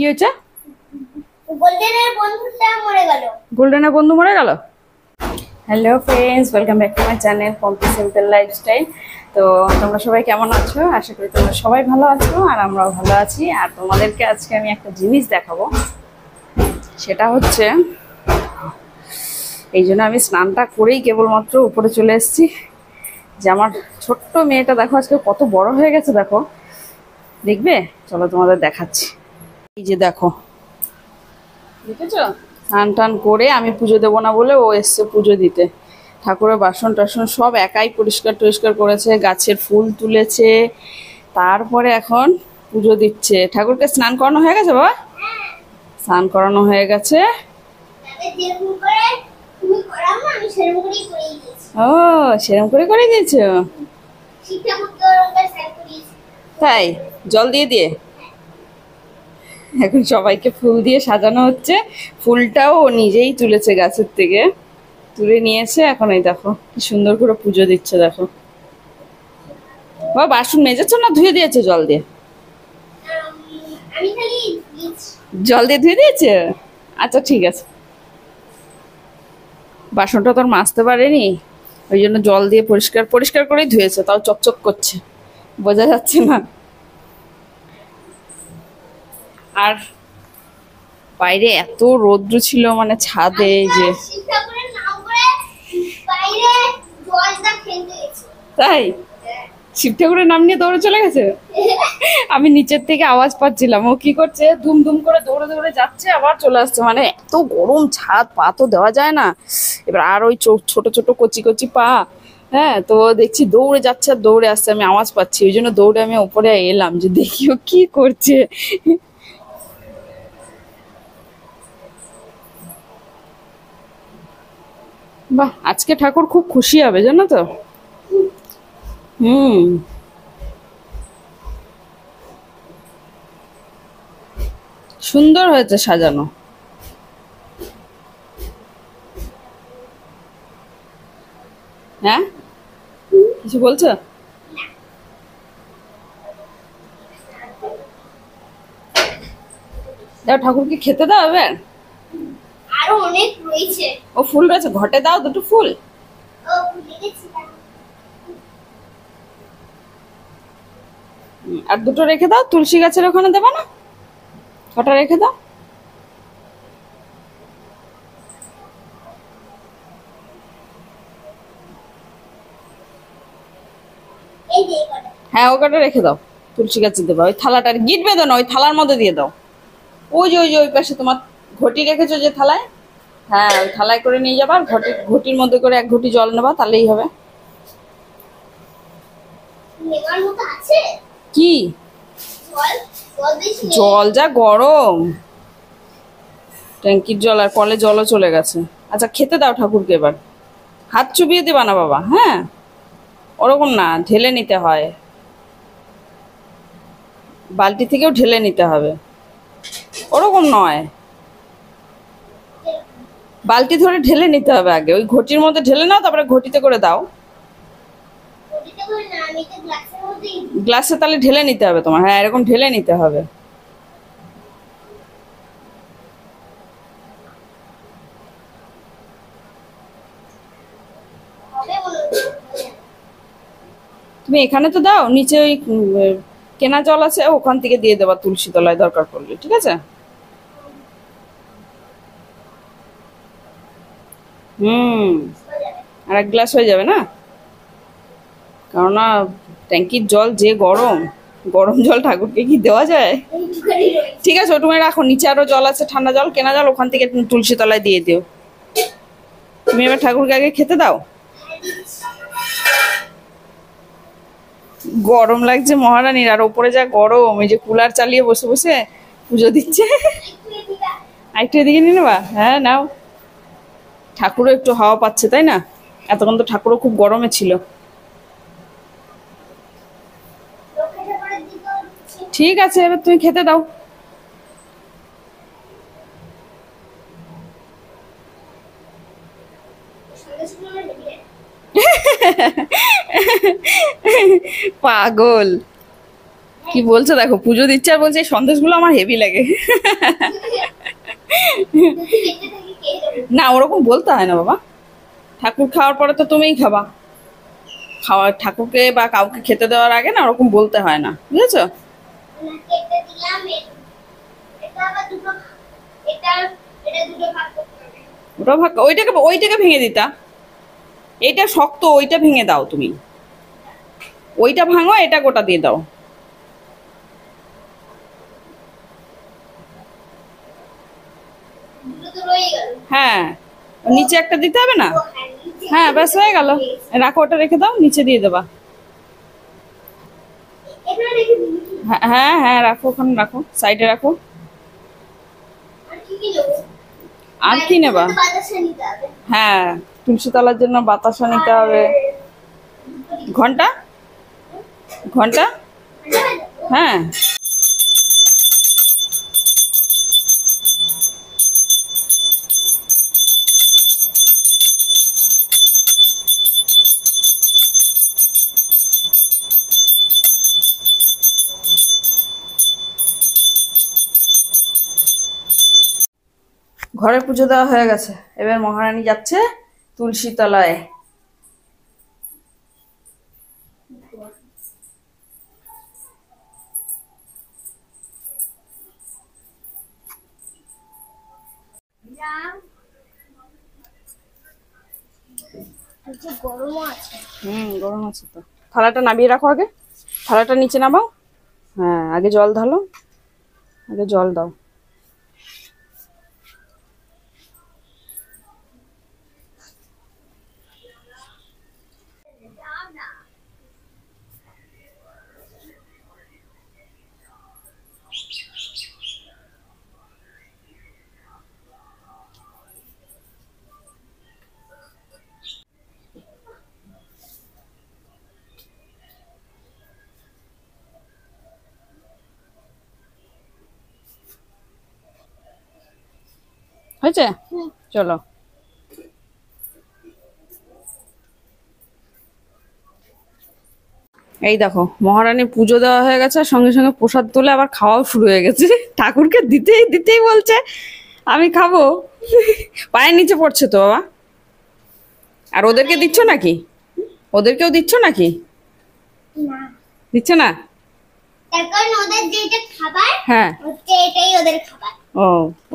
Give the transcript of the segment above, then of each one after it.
কি হয়েছে? গোল্ডেনের বন্ধু মরে গেল। Hello friends, welcome back to my channel Pompi simple lifestyle. তো তোমরা সবাই কেমন আছো? আশা করি তোমরা সবাই ভালো আছো আর আমরাও ভালো আছি। আর তোমাদেরকে আজকে আমি একটা জিনিস দেখাবো, সেটা হচ্ছে এই জন্য আমি স্নানটা করেই কেবলমাত্র উপরে চলে এসেছি যে আমার ছোট্ট মেয়েটা দেখো আজকে কত বড় হয়ে গেছে। দেখো, দেখবে? চলো তোমাদের দেখাচ্ছি। এই যে দেখো, দেখেছো? স্নান টান করে আমি পুজো দেবো না বলে ও এসছে পুজো দিতে। ঠাকুরের বাসন টাসন সব একাই পরিষ্কার টরিষ্কার করেছে, গাছের ফুল তুলেছে, তারপরে এখন পুজো দিচ্ছে। ঠাকুরকে স্নান করানো হয়ে গেছে বাবা? স্নান করানো হয়ে গেছে। ও, সেরকম করে করে দিয়েছো? তাই? জল দিয়ে দিয়ে এখন সবাইকে ফুল দিয়ে সাজানো হচ্ছে। ফুলটাও ও নিজেই তুলেছে গাছের থেকে, তুলে নিয়েছে। এখন এই দেখো কি সুন্দর করে পুজো দিচ্ছে। দেখো বাবা, বাসন মেজেছো না ধুয়ে দিয়েছে জল দিয়ে? জল দিয়ে ধুয়ে দিয়েছে? আচ্ছা ঠিক আছে। বাসনটা তোর মাজতে পারেনি, ওই জন্য জল দিয়ে পরিষ্কার পরিষ্কার করেই ধুয়েছে, তাও চকচক করছে, বোঝা যাচ্ছে না। আর বাইরে এত রৌদ্র ছিল, মানে ছাদে যে। তাই? শিব ঠাকুরের নাম নিয়ে দৌড়ে চলে গেছে। আমি নিচের থেকে আওয়াজ পাচ্ছিলাম ও কি করছে, দুম দুম করে দৌড়ে দৌড়ে যাচ্ছে আবার চলে আসছে। মানে এত গরম, ছাদ পা তো দেওয়া যায় না। এবার আর ওই ছোট ছোট কচি কচি পা, হ্যাঁ, তো দেখছি দৌড়ে যাচ্ছে আর দৌড়ে আসছে, আমি আওয়াজ পাচ্ছি, ওই জন্য দৌড়ে আমি উপরে এলাম যে দেখি ও কি করছে। বাহ, আজকে ঠাকুর খুব খুশি হবে জানো তো। হুম, সুন্দর হয়েছে সাজানো। হ্যাঁ, কিছু বলছো? দাও, ঠাকুরকে খেতে দাও এবার। আরো অনেক রয়েছে। ও ফুল রয়েছে, ঘটে দাও দুটো ফুল। আর দুটো রেখে দাও, তুলসী গাছের ওখানে দেবে না? কটা রেখে দাও। হ্যাঁ, ও কটা রেখে দাও, তুলসী গাছে দেবে। ওই থালাটার গিট বেঁধো না, ওই থালার মধ্যে দিয়ে দাও। ওই যে ওই যে ওই পাশে তোমার ঘটি রেখেছো যে থালায়, হ্যাঁ ওই থালায় করে নিয়ে যাবা। আর ঘটির মধ্যে করে এক ঘটি জল নেবা, তাহলেই হবে। কি জল যা গরম, ট্যাঙ্কির জল, আর কলে জলও চলে গেছে। আচ্ছা খেতে দাও ঠাকুরকে এবার। হাত চুবিয়ে দেবা না বাবা, হ্যাঁ, ওরকম না, ঢেলে নিতে হয়, বালতি থেকেও ঢেলে নিতে হবে, ওরকম নয়। বালতি ধরে ঢেলে নিতে হবে আগে, ওই ঘটির মধ্যে ঢেলে নাও, তারপরে ঘটিতে করে দাও। গ্লাসে তাহলে ঢেলে নিতে হবে তোমার, হ্যাঁ এরকম ঢেলে নিতে হবে। তুমি এখানে তো দাও, নিচে ওই কেনা জল আছে, ওখান থেকে দিয়ে দেবা তুলসী তলায় দরকার পড়লে, ঠিক আছে? হুম, আর এক গ্লাস হয়ে যাবে না, কেননা ট্যাঙ্কির জল যে গরম, গরম জল ঠাকুরকে কি দেওয়া যায়? ঠিক আছে, ওটুকু রাখো, নিচে আরো জল আছে, ঠান্ডা জল, কেনা জল, ওখান থেকে তুলসী তলায় দিয়ে দিও। তুমি এবার ঠাকুরকে আগে খেতে দাও। গরম লাগছে মহারানীর, আর ওপরে যা গরম, এই যে কুলার চালিয়ে বসে বসে পুজো দিচ্ছে। আরেকটু এদিকে নিয়ে নেবা? হ্যাঁ নাও। ঠাকুরও একটু হাওয়া পাচ্ছে, তাই না? এতক্ষণ তো ঠাকুরও খুব গরমে ছিল। ঠিক আছে, এবার তুমি খেতে দাও। পাগল। কি বলছো দেখো, পুজো দিচ্ছে আর বলছে এই সন্দেশগুলো আমার হেভি লাগে। না ওরকম বলতে হয় না বাবা, ঠাকুর খাওয়ার পরে তো তুমিই খাবা, খাওয়ার ঠাকুরকে বা কাউকে খেতে দেওয়ার আগে না ওরকম বলতে হয় না, বুঝেছো? ওটা ভাগ, ওইটাকে ওইটাকে ভেঙে দিতা, এইটা শক্ত, ওইটা ভেঙে দাও তুমি, ওইটা ভাঙো, এটা গোটা দিয়ে দাও। হ্যাঁ, নিচে একটা দিতে হবে না? হ্যাঁ ব্যাস হয়ে গেল, রাখো, ওটা রেখে দাও, নিচে দিয়ে দেবা। হ্যাঁ হ্যাঁ রাখো, ওখানে রাখো, সাইডে রাখো। আর কি নেবা? হ্যাঁ, তুলসী তলার জন্য বাতাসা নিতে হবে। ঘন্টা, ঘন্টা, হ্যাঁ। ঘরে পুজো দেওয়া হয়ে গেছে, এবার মহারানী যাচ্ছে তুলসী তলায়। গরম আছে তো। থালাটা নামিয়ে রাখো আগে, থালাটা নিচে নামাও। হ্যাঁ আগে জল ঢালো, আগে জল দাও। হয়েছে, চলো। এই দেখো মহারানী পুজো দেওয়া হয়ে গেছে, সঙ্গে সঙ্গে প্রসাদ তুলে আবার খাওয়াও শুরু হয়ে গেছে। ঠাকুরকে দিতেই দিতেই বলছে আমি খাবো। পায়ের নিচে পড়ছে তো বাবা। আর ওদেরকে দিচ্ছ নাকি? ওদেরকেও দিচ্ছ নাকি? দিচ্ছ না? হ্যাঁ, ও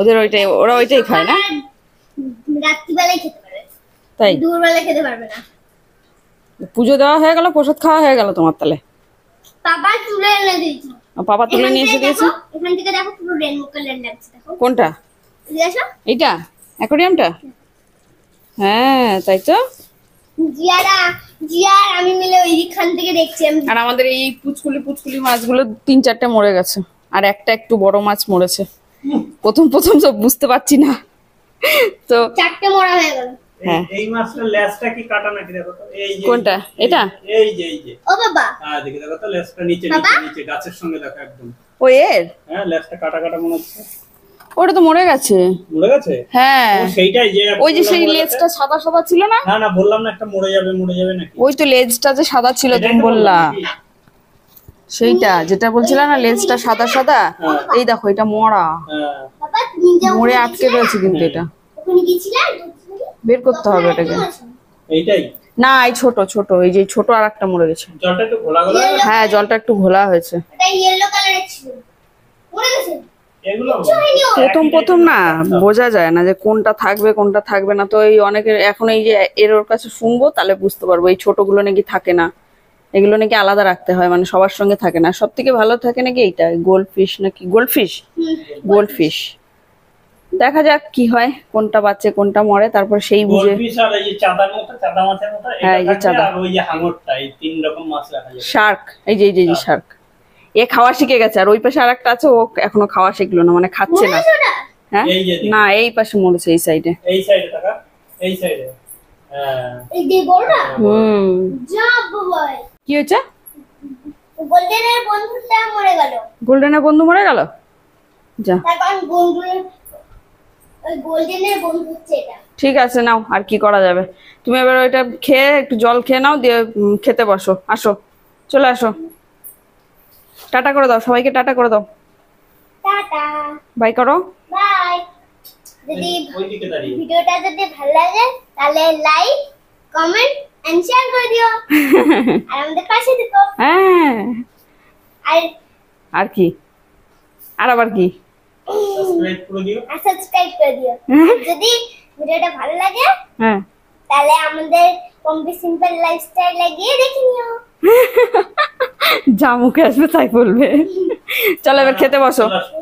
ওদের ওইটাই, ওরা ওইটাই খায় না? রাত্রিবেলায় খেতে পারবে, তাই দুপুরবেলা খেতে পারবে না। পুজো দেওয়া হয়ে গেল, প্রসাদ খাওয়া হয়ে গেল তোমার তাহলে? পাপা তুলে এনে দিয়েছে। পাপা তুলে নিয়ে এসে দিয়েছে। এখান থেকে দেখো পুরো রেনবো কালার লাগছে, দেখো। কোনটা? এইটা অ্যাকোয়ারিয়ামটা? হ্যাঁ তাই তো। জিয়ার আমি মিলে ওইখান থেকে দেখছি। আর আমাদের এই পুচকুলি পুচকুলি মাছগুলো 3-4টে মরে গেছে, আর একটা একটু বড় মাছ মরেছে। প্রথম প্রথম সব বুঝতে পারছি না তো 4টে মরা হয়ে গেল। হ্যাঁ, এই মাছটার লেজটা কি কাটা নাকি দেখো তো। এই যে কোনটা? এটা? এই যে এই যে, ও বাবা, হ্যাঁ দেখো দেখো তো, লেজটা নিচে নিচে নিচে গাছের সঙ্গে দেখো একদম। ও এর? হ্যাঁ লেজটা কাটা কাটা মনে হচ্ছে। ওটা তো মরে গেছে। মরে গেছে? হ্যাঁ, ও সেইটাই যে ওই যে সেই লেজটা সাদা সাদা ছিল না? না না, বললাম না একটা মরে যাবে নাকি। ওই তো লেজটা যে সাদা ছিল তুমি বললা, সেইটা যেটা বলছিলা না, লেজটা সাদা সাদা। এই দেখো এটা মরা, হ্যাঁ বাবা তুমি যা মরে আটকে রয়েছে কিন্তু এটা ওখানে গিয়েছিলে বের করতে হবে এটাকে। এইটাই না এই ছোট ছোট, এই যে ছোট আর একটা মরে গেছে। জলটা একটু ঘোলা ঘোলা। হ্যাঁ জলটা একটু ঘোলা হয়েছে। এটা ইয়েলো কালারের ছিল, মরে গেছে। এগুলো প্রথম প্রথম না বোঝা যায় না যে কোনটা থাকবে কোনটা থাকবে না, তো এই অনেকের এখন এই যে এর ওর কাছে শুনবো তাহলে বুঝতে পারবো। এই ছোটগুলো নাকি থাকে না, এগুলো নাকি আলাদা রাখতে হয়, মানে সবার সঙ্গে থাকে না। সব থেকে ভালো থাকে নাকি এইটা গোল্ড ফিশ, নাকি গোল্ড ফিশ, গোল্ড ফিশ। দেখা যাক কি হয়, কোনটা বাচ্চে কোনটা মরে, তারপর সেই বুঝে। গোলফিশ আর এই যে চাঁদার মতো, চাঁদা মাছের মতো হ্যাঁ, এই যে এটা চাঁদা। আর ওই যে হাঙরটা, এই 3 রকম মাছ রাখা যায়। শার্ক, এই যে শার্ক, এ খাওয়া শিখে গেছে। আর ওই পাশে আর একটা আছে, ও এখনো খাওয়া শিখলো না, মানে খাচ্ছে না। হ্যাঁ এই যে না, এই পাশে মরেছে, এই সাইডে। এই সাইডে টাকা, এই সাইডে। হ্যাঁ এই যে বড়টা যা বাবা, কি হয়েছে? গোল্ডেনের বন্ধুটা মরে গেল। গোল্ডেনের বন্ধু মরে গেল? যা, তার কারণ বন্ধুর ওই গোল্ডেনের বন্ধু হচ্ছে এটা। ঠিক আছে নাও, আর কি করা যাবে। তুমি এবার ওইটা খেয়ে একটু জল খেয়ে নাও, দিয়ে খেতে বসো। আসো, চলে আসো। টাটা করে দাও, সবাইকে টাটা করে দাও, টাটা, বাই করো। বাই। যদি ওইদিকে দাঁড়িয়ে ভিডিওটা যদি ভালো লাগে তাহলে লাইক, কমেন্ট এন্ড শেয়ার করে দিও। আর আমাদের পাশে থেকো। হ্যাঁ, আর আর কি, আর আবার কি, সাবস্ক্রাইব করে দিও। আর সাবস্ক্রাইব করে দিও। আর যদি ভিডিওটা ভালো লাগে হ্যাঁ তাহলে আমাদের কম্পি সিম্পল লাইফস্টাইল গিয়ে দেখে নিও। যা মুখে আসবে তাই বলবে। চলো এবার খেতে বসো। চলে আসো।